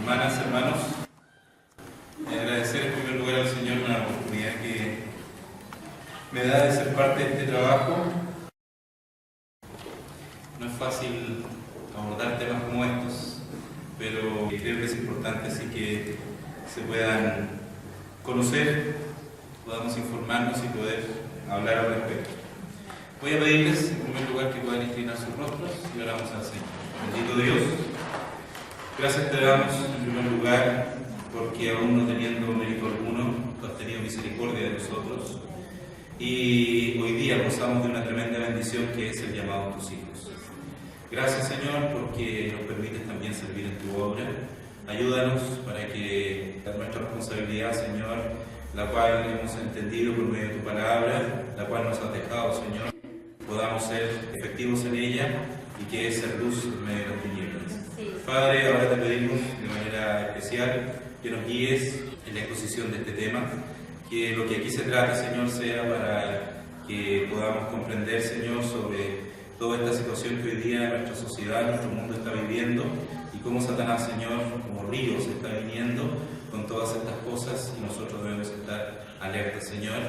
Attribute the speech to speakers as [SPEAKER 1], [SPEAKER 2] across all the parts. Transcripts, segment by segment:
[SPEAKER 1] hermanas, hermanos, agradecer en primer lugar al Señor la oportunidad que me da de ser parte de este trabajo. No es fácil abordar temas como estos, pero creo que es importante así que se puedan conocer, podamos informarnos y poder hablar al respecto. Voy a pedirles en primer lugar que puedan inclinar sus rostros y oramos al Señor. Bendito Dios, gracias te damos en primer lugar porque aún no teniendo mérito alguno, tú has tenido misericordia de nosotros y hoy día gozamos de una tremenda bendición que es el llamado a tus hijos. Gracias Señor porque nos permites también servir en tu obra. Ayúdanos para que nuestra responsabilidad, Señor, la cual hemos entendido por medio de tu palabra, la cual nos has dejado, Señor, podamos ser efectivos en ella y que es ser luz en medio de las tinieblas. Sí. Padre, ahora te pedimos de manera especial que nos guíes en la exposición de este tema, que lo que aquí se trate, Señor, sea para que podamos comprender, Señor, sobre toda esta situación que hoy día nuestra sociedad, nuestro mundo está viviendo y cómo Satanás, Señor, como río se está viniendo con todas estas cosas y nosotros debemos estar alertas, Señor,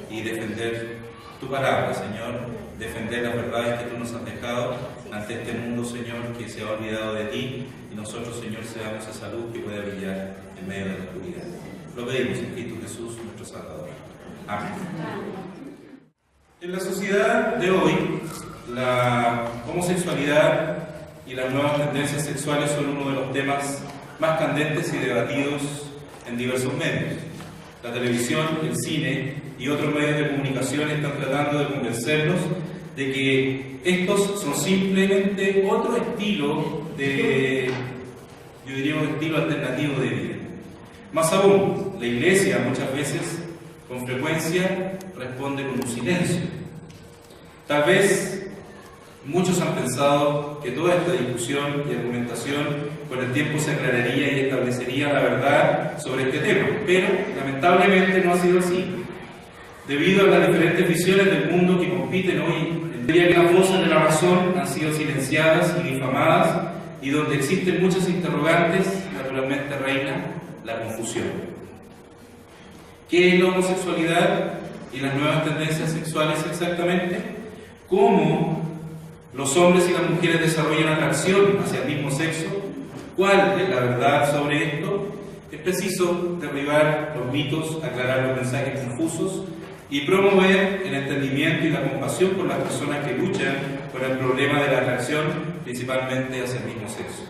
[SPEAKER 1] y defender tu palabra, Señor, defender las verdades que tú nos has dejado ante este mundo, Señor, que se ha olvidado de ti y nosotros, Señor, seamos esa luz que pueda brillar en medio de la oscuridad. Lo pedimos en Cristo Jesús, nuestro Salvador. Amén. En la sociedad de hoy, la homosexualidad y las nuevas tendencias sexuales son uno de los temas más candentes y debatidos en diversos medios. La televisión, el cine y otros medios de comunicación están tratando de convencernos de que estos son simplemente otro estilo de, yo diría un estilo alternativo de vida. Más aún, la Iglesia muchas veces, con frecuencia, responde con un silencio. Tal vez muchos han pensado que toda esta discusión y argumentación con el tiempo se aclararía y establecería la verdad sobre este tema, pero lamentablemente no ha sido así. Debido a las diferentes visiones del mundo que compiten hoy, en día que las voces de la razón han sido silenciadas y difamadas y donde existen muchas interrogantes, naturalmente reina la confusión. ¿Qué es la homosexualidad y las nuevas tendencias sexuales exactamente? ¿Cómo los hombres y las mujeres desarrollan atracción hacia el mismo sexo? ¿Cuál es la verdad sobre esto? Es preciso derribar los mitos, aclarar los mensajes confusos y promover el entendimiento y la compasión por las personas que luchan por el problema de la atracción, principalmente hacia el mismo sexo.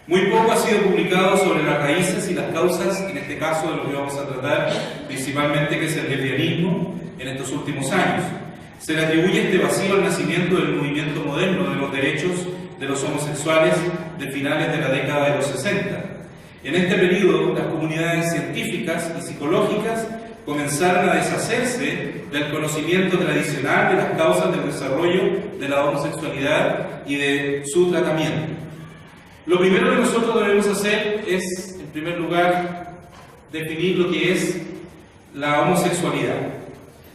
[SPEAKER 1] Muy poco ha sido publicado sobre las raíces y las causas, en este caso de lo que vamos a tratar, principalmente que es el lesbianismo en estos últimos años. Se le atribuye este vacío al nacimiento del movimiento moderno de los derechos de los homosexuales de finales de la década de los 60. En este periodo, las comunidades científicas y psicológicas comenzaron a deshacerse del conocimiento tradicional de las causas del desarrollo de la homosexualidad y de su tratamiento. Lo primero que nosotros debemos hacer es, en primer lugar, definir lo que es la homosexualidad.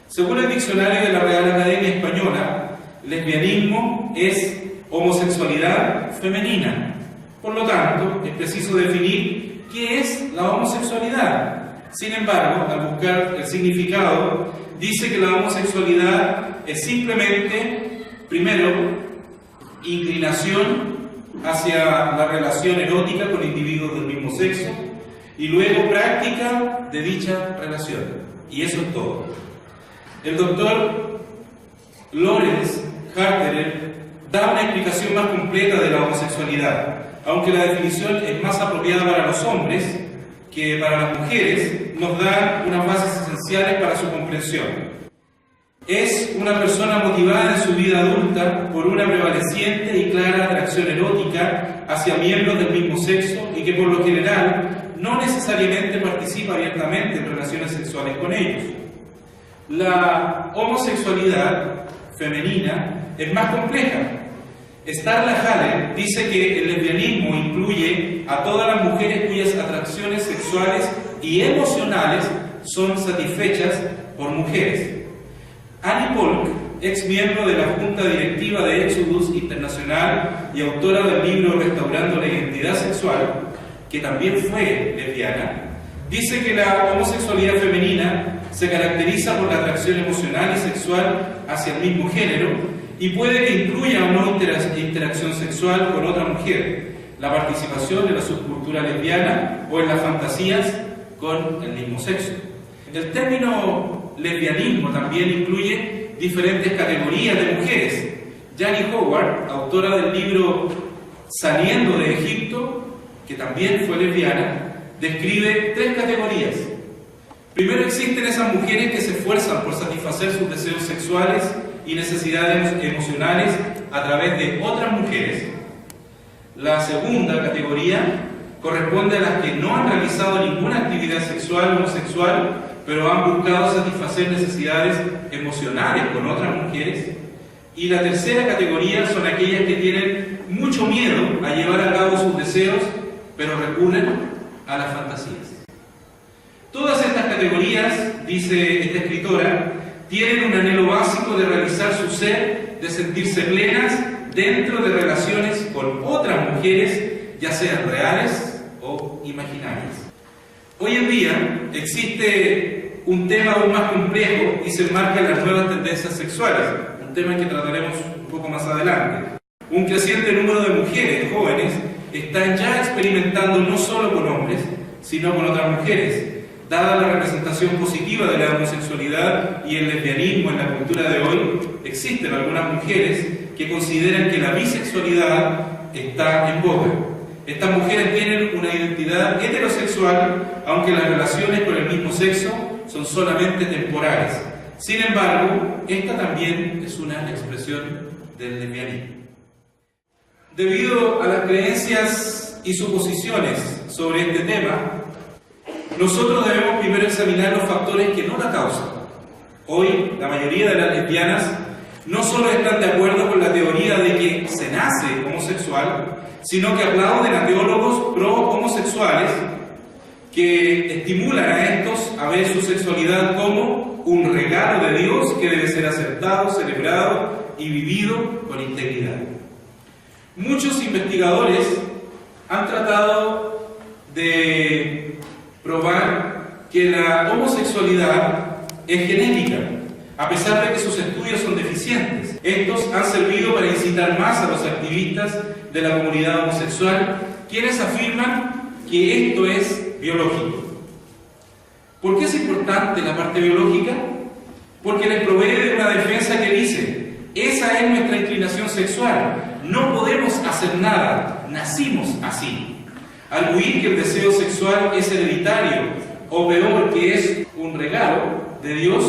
[SPEAKER 1] Según el diccionario de la Real Academia Española, lesbianismo es homosexualidad femenina. Por lo tanto, es preciso definir qué es la homosexualidad. Sin embargo, al buscar el significado, dice que la homosexualidad es simplemente, primero, inclinación hacia la relación erótica con individuos del mismo sexo y luego práctica de dicha relación. Y eso es todo. El doctor Lawrence Harterer da una explicación más completa de la homosexualidad, aunque la definición es más apropiada para los hombres que para las mujeres, nos da unas bases esenciales para su comprensión. Es una persona motivada en su vida adulta por una prevaleciente y clara atracción erótica hacia miembros del mismo sexo y que por lo general no necesariamente participa abiertamente en relaciones sexuales con ellos. La homosexualidad femenina es más compleja. Starla Haller dice que el lesbianismo incluye a todas las mujeres cuyas atracciones sexuales y emocionales son satisfechas por mujeres. Annie Polk, ex miembro de la Junta Directiva de Exodus Internacional y autora del libro Restaurando la Identidad Sexual, que también fue lesbiana, dice que la homosexualidad femenina se caracteriza por la atracción emocional y sexual hacia el mismo género y puede que incluya o no interacción sexual con otra mujer, la participación en la subcultura lesbiana o en las fantasías con el mismo sexo. El término lesbianismo también incluye diferentes categorías de mujeres. Janie Howard, autora del libro Saliendo de Egipto, que también fue lesbiana, describe 3 categorías. Primero, existen esas mujeres que se esfuerzan por satisfacer sus deseos sexuales y necesidades emocionales a través de otras mujeres. La segunda categoría corresponde a las que no han realizado ninguna actividad sexual o homosexual, pero han buscado satisfacer necesidades emocionales con otras mujeres. Y la tercera categoría son aquellas que tienen mucho miedo a llevar a cabo sus deseos, pero recurren a las fantasías. Todas estas categorías, dice esta escritora, tienen un anhelo básico de realizar su ser, de sentirse plenas dentro de relaciones con otras mujeres, ya sean reales o imaginarias. Hoy en día existe un tema aún más complejo y se enmarca en las nuevas tendencias sexuales, un tema que trataremos un poco más adelante. Un creciente número de mujeres jóvenes están ya experimentando no solo con hombres, sino con otras mujeres. Dada la representación positiva de la homosexualidad y el lesbianismo en la cultura de hoy, existen algunas mujeres que consideran que la bisexualidad está en boga. Estas mujeres tienen una identidad heterosexual, aunque las relaciones con el mismo sexo son solamente temporales. Sin embargo, esta también es una expresión del lesbianismo. Debido a las creencias y suposiciones sobre este tema, nosotros debemos primero examinar los factores que no la causan. Hoy, la mayoría de las lesbianas no solo están de acuerdo con la teoría de que se nace homosexual, sino que aplauden a teólogos pro-homosexuales que estimulan a estos a ver su sexualidad como un regalo de Dios que debe ser aceptado, celebrado y vivido con integridad. Muchos investigadores han tratado de probar que la homosexualidad es genética, a pesar de que sus estudios son deficientes. Estos han servido para incitar más a los activistas de la comunidad homosexual, quienes afirman que esto es biológico. ¿Por qué es importante la parte biológica? Porque les provee de una defensa que dice: esa es nuestra inclinación sexual, no podemos hacer nada, nacimos así. Al huir que el deseo sexual es hereditario, o peor, que es un regalo de Dios,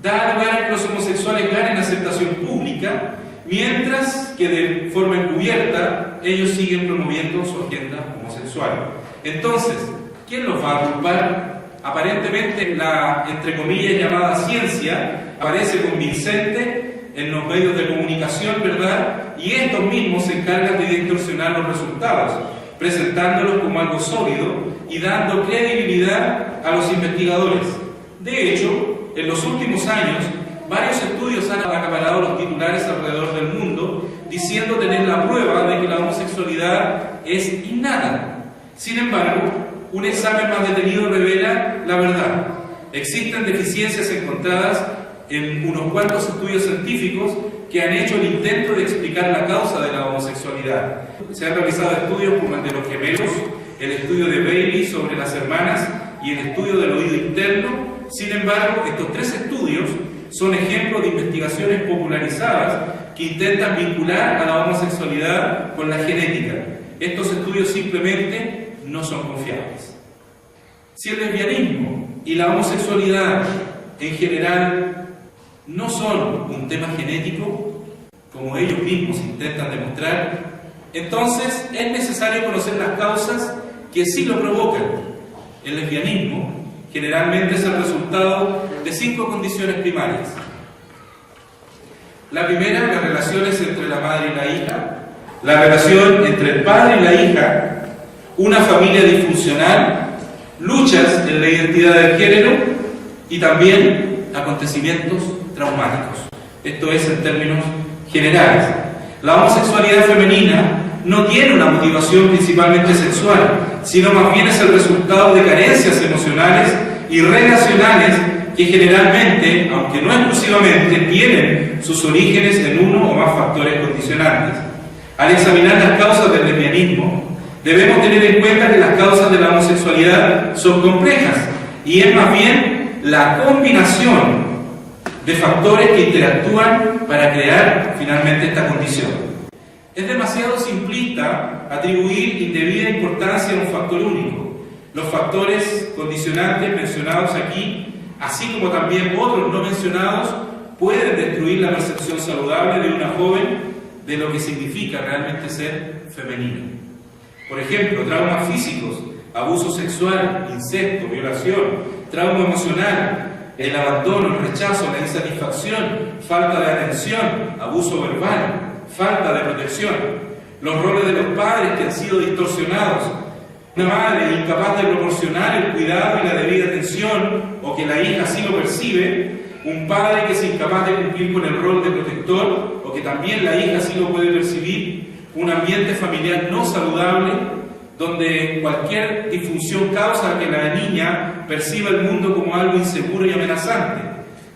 [SPEAKER 1] da lugar a que los homosexuales ganen aceptación pública, mientras que de forma encubierta ellos siguen promoviendo su agenda homosexual. Entonces, ¿quién los va a culpar? Aparentemente la, entre comillas, llamada ciencia aparece convincente en los medios de comunicación, ¿verdad? Y estos mismos se encargan de distorsionar los resultados, presentándolos como algo sólido y dando credibilidad a los investigadores. De hecho, en los últimos años, varios estudios han acaparado los titulares alrededor del mundo, diciendo tener la prueba de que la homosexualidad es innata. Sin embargo, un examen más detenido revela la verdad. Existen deficiencias encontradas en unos cuantos estudios científicos que han hecho el intento de explicar la causa de la homosexualidad. Se han realizado estudios como el de los gemelos, el estudio de Bailey sobre las hermanas y el estudio del oído interno. Sin embargo, estos 3 estudios son ejemplos de investigaciones popularizadas que intentan vincular a la homosexualidad con la genética. Estos estudios simplemente no son confiables. Si el lesbianismo y la homosexualidad en general no son un tema genético, como ellos mismos intentan demostrar, entonces es necesario conocer las causas que sí lo provocan. El lesbianismo generalmente es el resultado de 5 condiciones primarias. La primera, las relaciones entre la madre y la hija, la relación entre el padre y la hija, una familia disfuncional, luchas en la identidad del género y también acontecimientos traumáticos. Esto es en términos generales. La homosexualidad femenina no tiene una motivación principalmente sexual, sino más bien es el resultado de carencias emocionales y relacionales que generalmente, aunque no exclusivamente, tienen sus orígenes en uno o más factores condicionantes. Al examinar las causas del lesbianismo, debemos tener en cuenta que las causas de la homosexualidad son complejas y es más bien la combinación de factores que interactúan para crear finalmente esta condición. Es demasiado simplista atribuir indebida importancia a un factor único. Los factores condicionantes mencionados aquí, así como también otros no mencionados, pueden destruir la percepción saludable de una joven de lo que significa realmente ser femenino. Por ejemplo, traumas físicos, abuso sexual, incesto, violación, trauma emocional, el abandono, el rechazo, la insatisfacción, falta de atención, abuso verbal, falta de protección, los roles de los padres que han sido distorsionados, una madre incapaz de proporcionar el cuidado y la debida atención, o que la hija así lo percibe, un padre que es incapaz de cumplir con el rol de protector, o que también la hija así lo puede percibir, un ambiente familiar no saludable, donde cualquier disfunción causa que la niña perciba el mundo como algo inseguro y amenazante,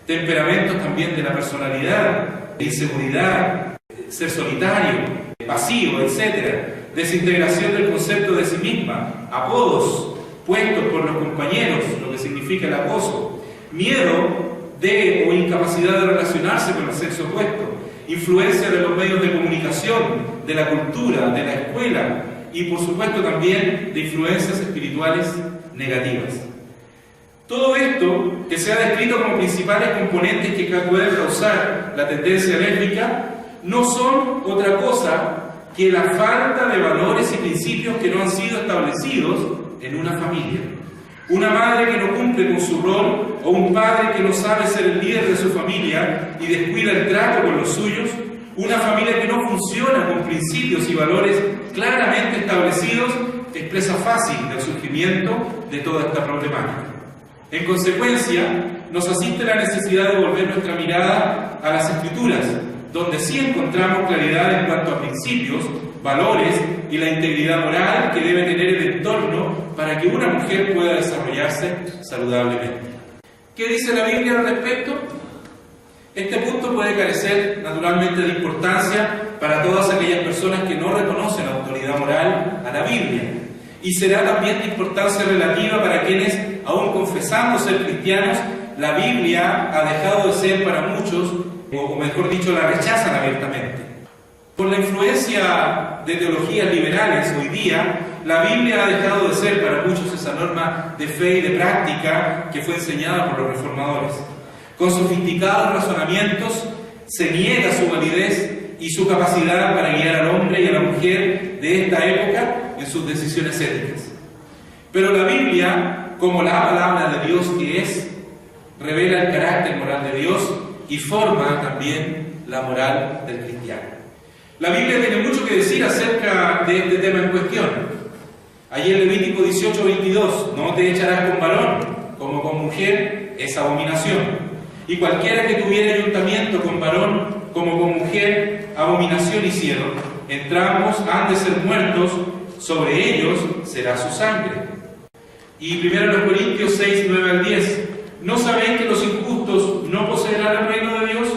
[SPEAKER 1] temperamentos también de la personalidad, de inseguridad, ser solitario, pasivo, etc., desintegración del concepto de sí misma, apodos puestos por los compañeros, lo que significa el acoso, miedo de o incapacidad de relacionarse con el sexo opuesto, influencia de los medios de comunicación, de la cultura, de la escuela y por supuesto también de influencias espirituales negativas. Todo esto que se ha descrito como principales componentes que pueden causar la tendencia lésbica no son otra cosa que la falta de valores y principios que no han sido establecidos en una familia. Una madre que no cumple con su rol o un padre que no sabe ser el líder de su familia y descuida el trato con los suyos, una familia que no funciona con principios y valores claramente establecidos, expresa fácil el surgimiento de toda esta problemática. En consecuencia, nos asiste la necesidad de volver nuestra mirada a las Escrituras, donde sí encontramos claridad en cuanto a principios, valores y la integridad moral que debe tener el entorno para que una mujer pueda desarrollarse saludablemente. ¿Qué dice la Biblia al respecto? Este punto puede carecer naturalmente de importancia para todas aquellas personas que no reconocen autoridad moral a la Biblia, y será también de importancia relativa para quienes, aun confesando ser cristianos, la Biblia ha dejado de ser para muchos, o mejor dicho, la rechazan abiertamente. Por la influencia de teologías liberales hoy día, la Biblia ha dejado de ser para muchos esa norma de fe y de práctica que fue enseñada por los reformadores. Con sofisticados razonamientos se niega su validez y su capacidad para guiar al hombre y a la mujer de esta época en sus decisiones éticas. Pero la Biblia, como la palabra de Dios que es, revela el carácter moral de Dios y forma también la moral del cristiano. La Biblia tiene mucho que decir acerca de este tema en cuestión. Allí en Levítico 18:22, no te echarás con varón, como con mujer es abominación. Y cualquiera que tuviera ayuntamiento con varón como con mujer, abominación hicieron. Entrambos han de ser muertos, sobre ellos será su sangre. Y 1 Corintios 6:9-10, ¿no sabéis que los injustos no poseerán el reino de Dios?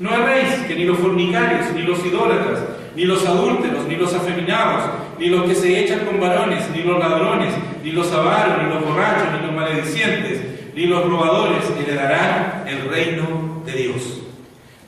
[SPEAKER 1] No erréis, que ni los fornicarios, ni los idólatras, ni los adúlteros, ni los afeminados, ni los que se echan con varones, ni los ladrones, ni los avaros, ni los borrachos, ni los maledicientes, ni los robadores heredarán el reino de Dios.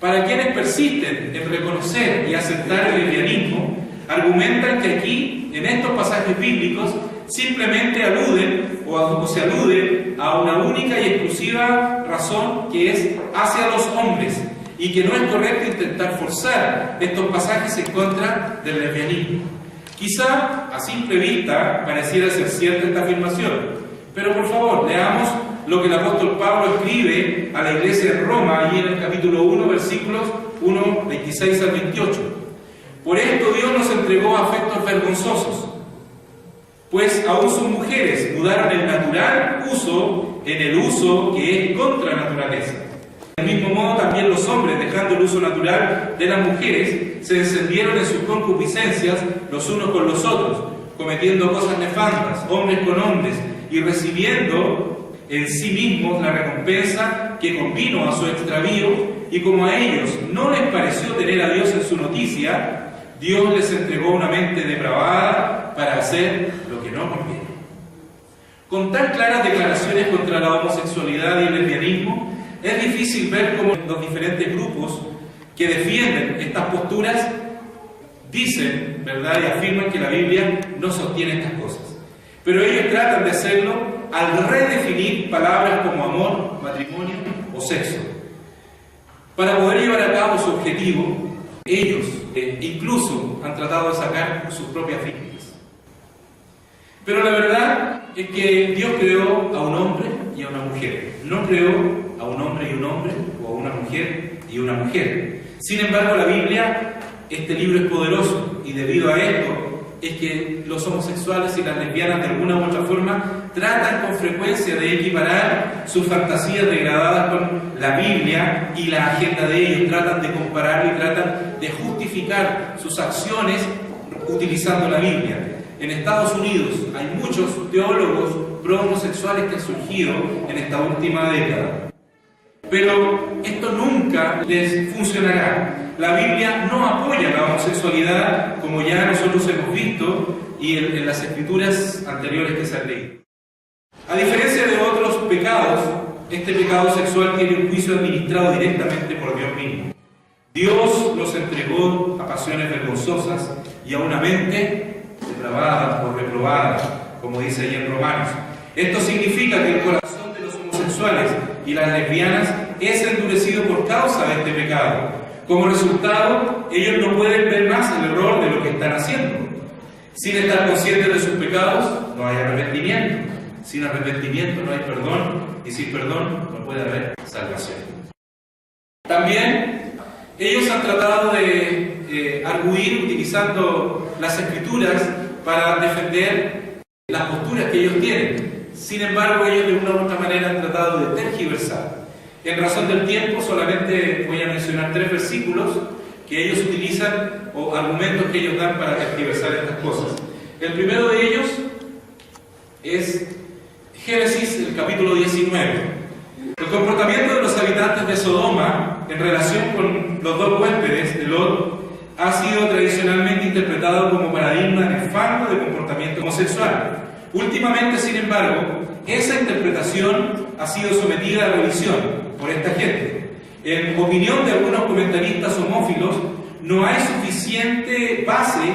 [SPEAKER 1] Para quienes persisten en reconocer y aceptar el lesbianismo, argumentan que aquí, en estos pasajes bíblicos, simplemente aluden o se alude a una única y exclusiva razón que es hacia los hombres, y que no es correcto intentar forzar estos pasajes en contra del lesbianismo. Quizá a simple vista pareciera ser cierta esta afirmación, pero por favor leamos lo que el apóstol Pablo escribe a la iglesia de Roma, allí en el capítulo 1, versículos 1, 26 al 28. Por esto Dios nos entregó afectos vergonzosos, pues aún sus mujeres mudaron el natural uso en el uso que es contra naturaleza. Del mismo modo también los hombres, dejando el uso natural de las mujeres, se encendieron en sus concupiscencias los unos con los otros, cometiendo cosas nefandas, hombres con hombres, y recibiendo en sí mismos la recompensa que convino a su extravío, y como a ellos no les pareció tener a Dios en su noticia, Dios les entregó una mente depravada para hacer lo que no conviene. Con tan claras declaraciones contra la homosexualidad y el lesbianismo, es difícil ver cómo los diferentes grupos que defienden estas posturas dicen, ¿verdad?, y afirman que la Biblia no sostiene estas cosas. Pero ellos tratan de hacerlo al redefinir palabras como amor, matrimonio o sexo. Para poder llevar a cabo su objetivo, ellos incluso han tratado de sacar sus propias víctimas. Pero la verdad es que Dios creó a un hombre y a una mujer. No creó a un hombre y un hombre, o a una mujer y una mujer. Sin embargo, la Biblia, este libro es poderoso, y debido a esto es que los homosexuales y las lesbianas de alguna u otra forma tratan con frecuencia de equiparar sus fantasías degradadas con la Biblia y la agenda de ellos. Tratan de comparar y tratan de justificar sus acciones utilizando la Biblia. En Estados Unidos hay muchos teólogos pro-homosexuales que han surgido en esta última década. Pero esto nunca les funcionará. La Biblia no apoya la homosexualidad, como ya nosotros hemos visto y en las escrituras anteriores que se han leído. A diferencia de otros pecados, este pecado sexual tiene un juicio administrado directamente por Dios mismo. Dios los entregó a pasiones vergonzosas y a una mente depravada o reprobada, como dice ahí en Romanos. Esto significa que el corazón de los homosexuales y las lesbianas es endurecido por causa de este pecado. Como resultado, ellos no pueden ver más el error de lo que están haciendo. Sin estar conscientes de sus pecados, no hay arrepentimiento. Sin arrepentimiento no hay perdón, y sin perdón no puede haber salvación. También ellos han tratado de arguir utilizando las escrituras para defender las posturas que ellos tienen. Sin embargo, ellos de una u otra manera han tratado de tergiversar. En razón del tiempo, solamente voy a mencionar 3 versículos que ellos utilizan o argumentos que ellos dan para tergiversar estas cosas. El primero de ellos es Génesis, el capítulo 19. El comportamiento de los habitantes de Sodoma en relación con los 2 huéspedes de Lot ha sido tradicionalmente interpretado como paradigma nefando de comportamiento homosexual. Últimamente, sin embargo, esa interpretación ha sido sometida a revisión por esta gente. En opinión de algunos comentaristas homófilos, no hay suficiente base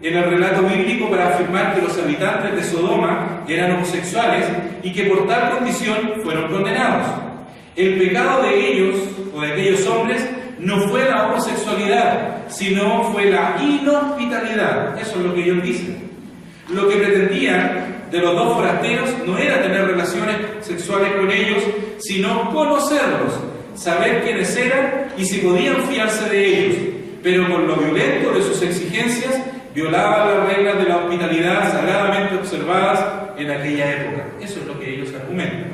[SPEAKER 1] en el relato bíblico para afirmar que los habitantes de Sodoma eran homosexuales y que por tal condición fueron condenados. El pecado de ellos o de aquellos hombres no fue la homosexualidad, sino fue la inhospitalidad. Eso es lo que ellos dicen. Lo que pretendían de los 2 forasteros no era tener relaciones sexuales con ellos, sino conocerlos, saber quiénes eran y si podían fiarse de ellos. Pero con lo violento de sus exigencias, violaban las reglas de la hospitalidad sagradamente observadas en aquella época. Eso es lo que ellos argumentan.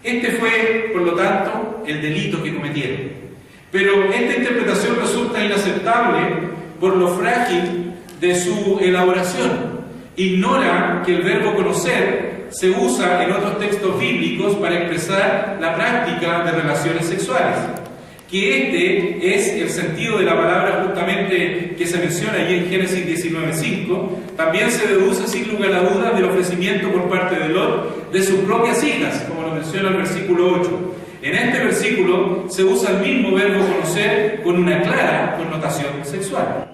[SPEAKER 1] Este fue, por lo tanto, el delito que cometieron. Pero esta interpretación resulta inaceptable por lo frágil de su elaboración. Ignora que el verbo conocer se usa en otros textos bíblicos para expresar la práctica de relaciones sexuales. Que este es el sentido de la palabra justamente que se menciona allí en Génesis 19:5, también se deduce sin lugar a dudas del ofrecimiento por parte de Lot de sus propias hijas, como lo menciona el versículo 8. En este versículo se usa el mismo verbo conocer con una clara connotación sexual.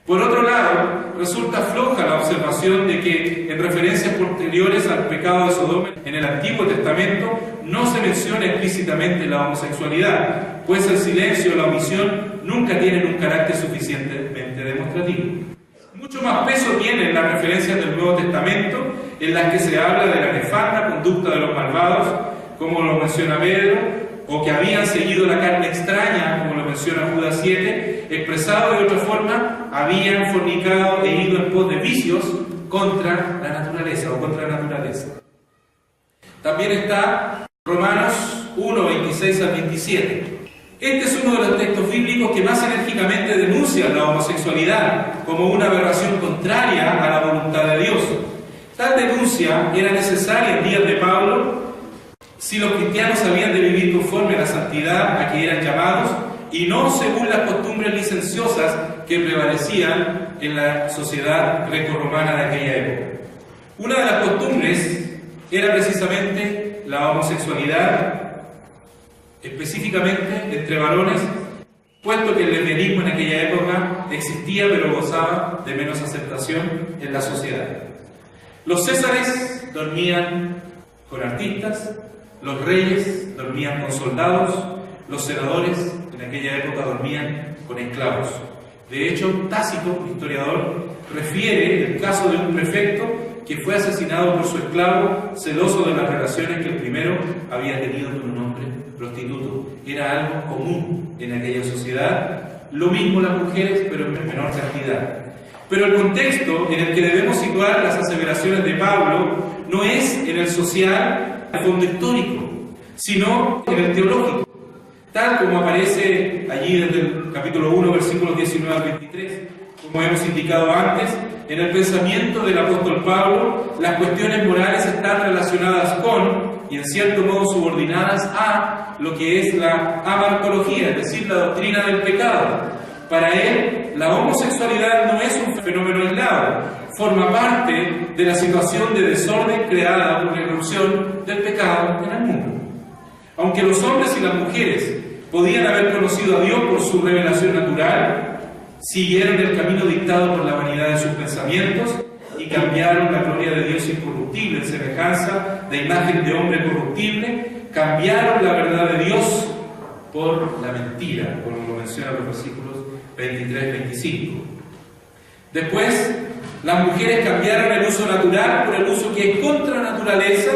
[SPEAKER 1] Por otro lado, resulta floja la observación de que en referencias posteriores al pecado de Sodoma en el Antiguo Testamento no se menciona explícitamente la homosexualidad, pues el silencio o la omisión nunca tienen un carácter suficientemente demostrativo. Mucho más peso tienen las referencias del Nuevo Testamento en las que se habla de la nefanda conducta de los malvados, como lo menciona Pedro, o que habían seguido la carne extraña, como lo menciona Judas 7, expresado de otra forma, habían fornicado e ido en pos de vicios contra la naturaleza o contra la naturaleza. También está Romanos 1, 26 al 27. Este es uno de los textos bíblicos que más enérgicamente denuncian la homosexualidad como una aberración contraria a la voluntad de Dios. Tal denuncia era necesaria en días de Pablo si los cristianos habían de vivir conforme a la santidad a que eran llamados y no según las costumbres licenciosas que prevalecían en la sociedad grecorromana de aquella época. Una de las costumbres era precisamente la homosexualidad, específicamente entre varones, puesto que el lesbianismo en aquella época existía pero gozaba de menos aceptación en la sociedad. Los césares dormían con artistas, los reyes dormían con soldados, los senadores en aquella época dormían con esclavos. De hecho, Tácito, historiador, refiere el caso de un prefecto que fue asesinado por su esclavo, celoso de las relaciones que el primero había tenido con un hombre prostituto. Era algo común en aquella sociedad, lo mismo las mujeres, pero en menor cantidad. Pero el contexto en el que debemos situar las aseveraciones de Pablo no es en el social, el fondo histórico, sino en el teológico, tal como aparece allí desde el capítulo 1, versículos 19 al 23, como hemos indicado antes. En el pensamiento del apóstol Pablo, las cuestiones morales están relacionadas con, y en cierto modo subordinadas a, lo que es la amartología, es decir, la doctrina del pecado. Para él, la homosexualidad no es un fenómeno aislado, forma parte de la situación de desorden creada por la irrupción del pecado en el mundo. Aunque los hombres y las mujeres podían haber conocido a Dios por su revelación natural, siguieron el camino dictado por la vanidad de sus pensamientos y cambiaron la gloria de Dios incorruptible en semejanza de imagen de hombre corruptible, cambiaron la verdad de Dios por la mentira, como lo mencionan los versículos 23-25. Después, las mujeres cambiaron el uso natural por el uso que es contra la naturaleza,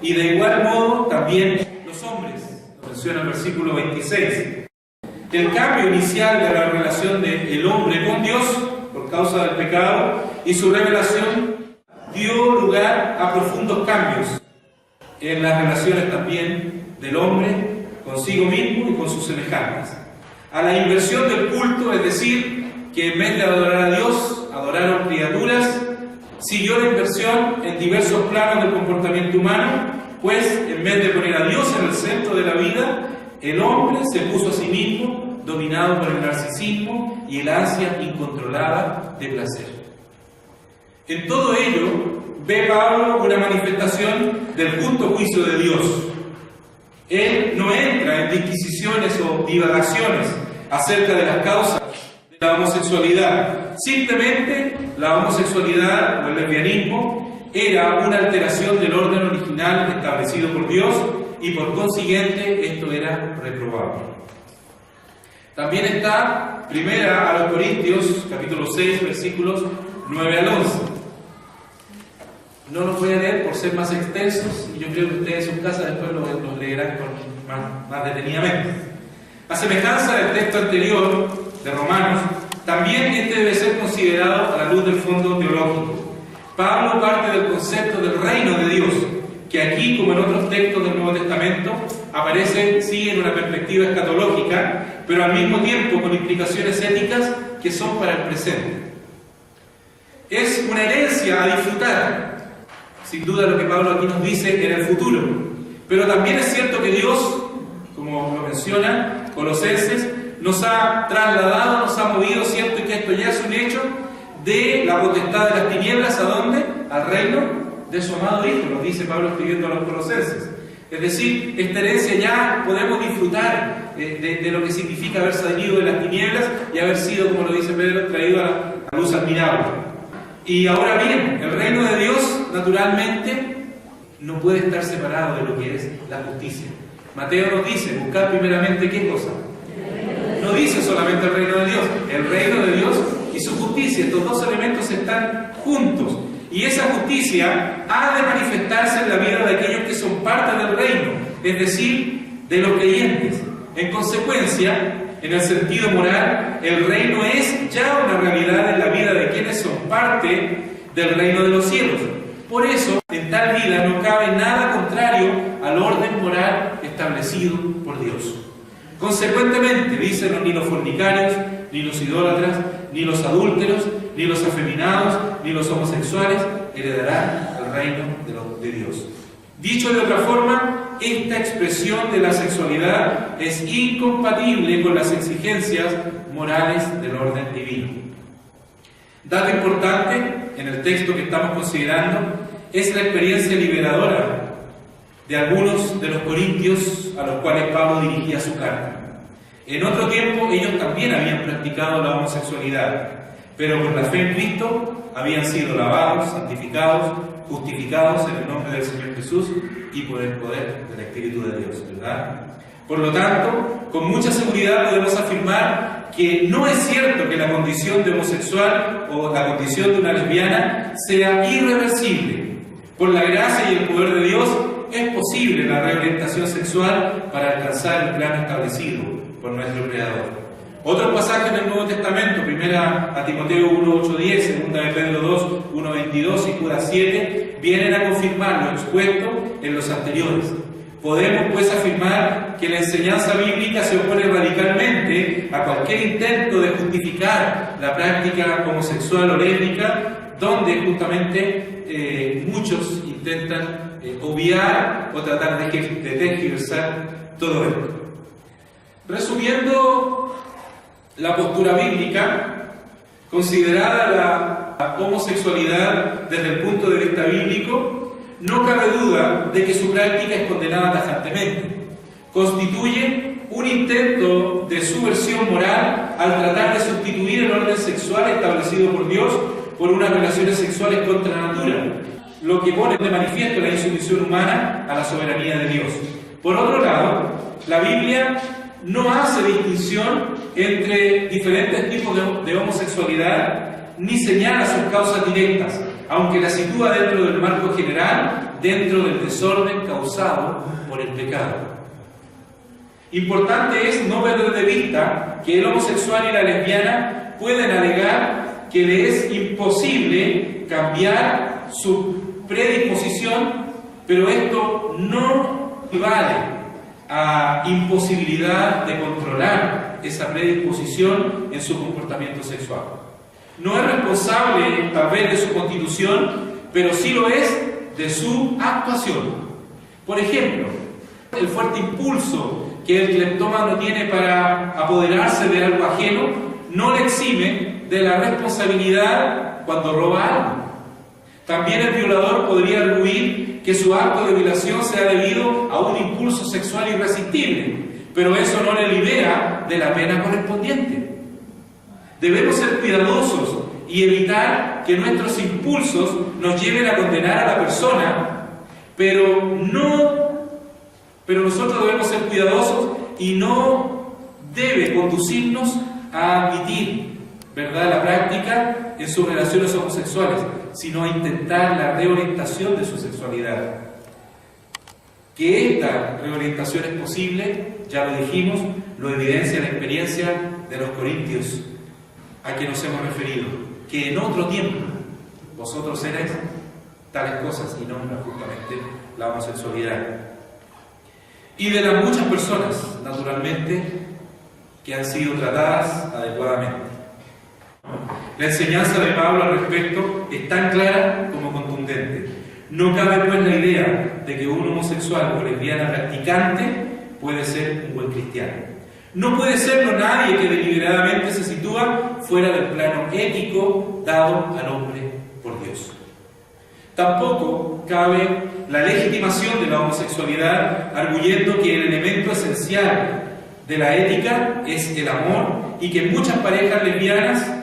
[SPEAKER 1] y de igual modo también los hombres, lo menciona el versículo 26. El cambio inicial de la relación del hombre con Dios por causa del pecado y su revelación dio lugar a profundos cambios en las relaciones también del hombre consigo mismo y con sus semejantes. A la inversión del culto, es decir, que en vez de adorar a Dios, adoraron criaturas, siguió la inversión en diversos planos del comportamiento humano, pues en vez de poner a Dios en el centro de la vida, el hombre se puso a sí mismo, dominado por el narcisismo y el ansia incontrolada de placer. En todo ello, ve Pablo una manifestación del justo juicio de Dios. Él no entra en disquisiciones o divagaciones acerca de las causas de la homosexualidad. Simplemente, la homosexualidad o el lesbianismo era una alteración del orden original establecido por Dios, y por consiguiente esto era reprobable. También está Primera a los Corintios, capítulo 6, versículos 9 al 11. No los voy a leer por ser más extensos, y yo creo que ustedes en su casa después los leerán más detenidamente. A semejanza del texto anterior de Romanos, también este debe ser considerado a la luz del fondo teológico. Pablo parte del concepto del reino de Dios, que aquí, como en otros textos del Nuevo Testamento, aparece sí en una perspectiva escatológica, pero al mismo tiempo con implicaciones éticas que son para el presente. Es una herencia a disfrutar, sin duda lo que Pablo aquí nos dice en el futuro, pero también es cierto que Dios, como lo menciona Colosenses, nos ha trasladado, nos ha movido, cierto, y que esto ya es un hecho, de la potestad de las tinieblas, ¿a dónde? Al reino de su amado Hijo, nos dice Pablo escribiendo a los Colosenses. Es decir, esta herencia ya podemos disfrutar de lo que significa haber salido de las tinieblas y haber sido, como lo dice Pedro, traído a la luz admirable. Y ahora bien, el reino de Dios, naturalmente, no puede estar separado de lo que es la justicia. Mateo nos dice, buscad primeramente ¿qué cosa? No dice solamente el reino de Dios, el reino de Dios y su justicia. Estos dos elementos están juntos. Y esa justicia ha de manifestarse en la vida de aquellos que son parte del reino, es decir, de los creyentes. En consecuencia, en el sentido moral, el reino es ya una realidad en la vida de quienes son parte del reino de los cielos. Por eso, en tal vida no cabe nada contrario al orden moral establecido por Dios.
[SPEAKER 2] Consecuentemente, dicen, ni los fornicarios, ni los idólatras, ni los adúlteros, ni los afeminados, ni los homosexuales heredarán el reino de Dios. Dicho de otra forma, esta expresión de la sexualidad es incompatible con las exigencias morales del orden divino. Dato importante en el texto que estamos considerando es la experiencia liberadora de algunos de los corintios a los cuales Pablo dirigía su carta. En otro tiempo ellos también habían practicado la homosexualidad, pero por la fe en Cristo habían sido lavados, santificados, justificados en el nombre del Señor Jesús y por el poder del Espíritu de Dios, ¿verdad? Por lo tanto, con mucha seguridad podemos afirmar que no es cierto que la condición de homosexual o la condición de una lesbiana sea irreversible. Por la gracia y el poder de Dios es posible la reorientación sexual para alcanzar el plan establecido por nuestro Creador. Otros pasajes del Nuevo Testamento, 1 Timoteo 1, 8, 10, 2 de Pedro 2, 1, 22 y Judas 7, vienen a confirmar lo expuesto en los anteriores. Podemos pues afirmar que la enseñanza bíblica se opone radicalmente a cualquier intento de justificar la práctica homosexual o lésbica, donde justamente muchos intentan obviar o tratar de tergiversar todo esto. Resumiendo la postura bíblica, considerada la homosexualidad desde el punto de vista bíblico, no cabe duda de que su práctica es condenada tajantemente. Constituye un intento de subversión moral al tratar de sustituir el orden sexual establecido por Dios por unas relaciones sexuales contra la natura, lo que pone de manifiesto la insumisión humana a la soberanía de Dios. Por otro lado, la Biblia no hace distinción entre diferentes tipos de homosexualidad ni señala sus causas directas, aunque la sitúa dentro del marco general, dentro del desorden causado por el pecado. Importante es no perder de vista que el homosexual y la lesbiana pueden alegar que le es imposible cambiar su predisposición, pero esto no equivale a imposibilidad de controlar esa predisposición en su comportamiento sexual. No es responsable tal vez de su constitución, pero sí lo es de su actuación. Por ejemplo, el fuerte impulso que el cleptómano tiene para apoderarse de algo ajeno no le exime de la responsabilidad cuando roba algo. También el violador podría arguir que su acto de violación sea debido a un impulso sexual irresistible, pero eso no le libera de la pena correspondiente. Debemos ser cuidadosos y evitar que nuestros impulsos nos lleven a condenar a la persona, pero nosotros debemos ser cuidadosos y no debe conducirnos a admitir, ¿verdad?, la práctica en sus relaciones homosexuales, sino a intentar la reorientación de su sexualidad. Que esta reorientación es posible, ya lo dijimos, lo evidencia la experiencia de los corintios a que nos hemos referido, que en otro tiempo vosotros erais tales cosas y nombran justamente la homosexualidad. Y de las muchas personas, naturalmente, que han sido tratadas adecuadamente. La enseñanza de Pablo al respecto es tan clara como contundente. No cabe pues la idea de que un homosexual o lesbiana practicante puede ser un buen cristiano. No puede serlo nadie que deliberadamente se sitúa fuera del plano ético dado al hombre por Dios. Tampoco cabe la legitimación de la homosexualidad arguyendo que el elemento esencial de la ética es el amor y que en muchas parejas lesbianas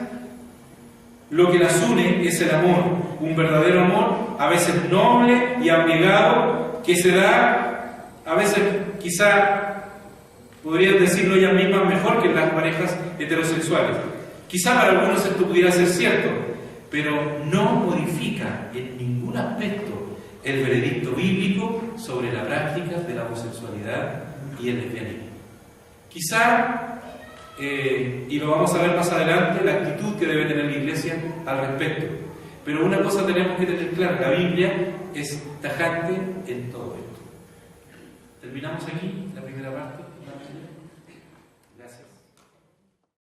[SPEAKER 2] lo que las une es el amor, un verdadero amor, a veces noble y abnegado, que se da, a veces quizá podrían decirlo ellas mismas mejor que en las parejas heterosexuales. Quizá para algunos esto pudiera ser cierto, pero no modifica en ningún aspecto el veredicto bíblico sobre la práctica de la homosexualidad y el lesbianismo. Quizá, y lo vamos a ver más adelante, la actitud que debe tener la Iglesia al respecto. Pero una cosa tenemos que tener clara, la Biblia es tajante en todo esto. Terminamos aquí la primera parte.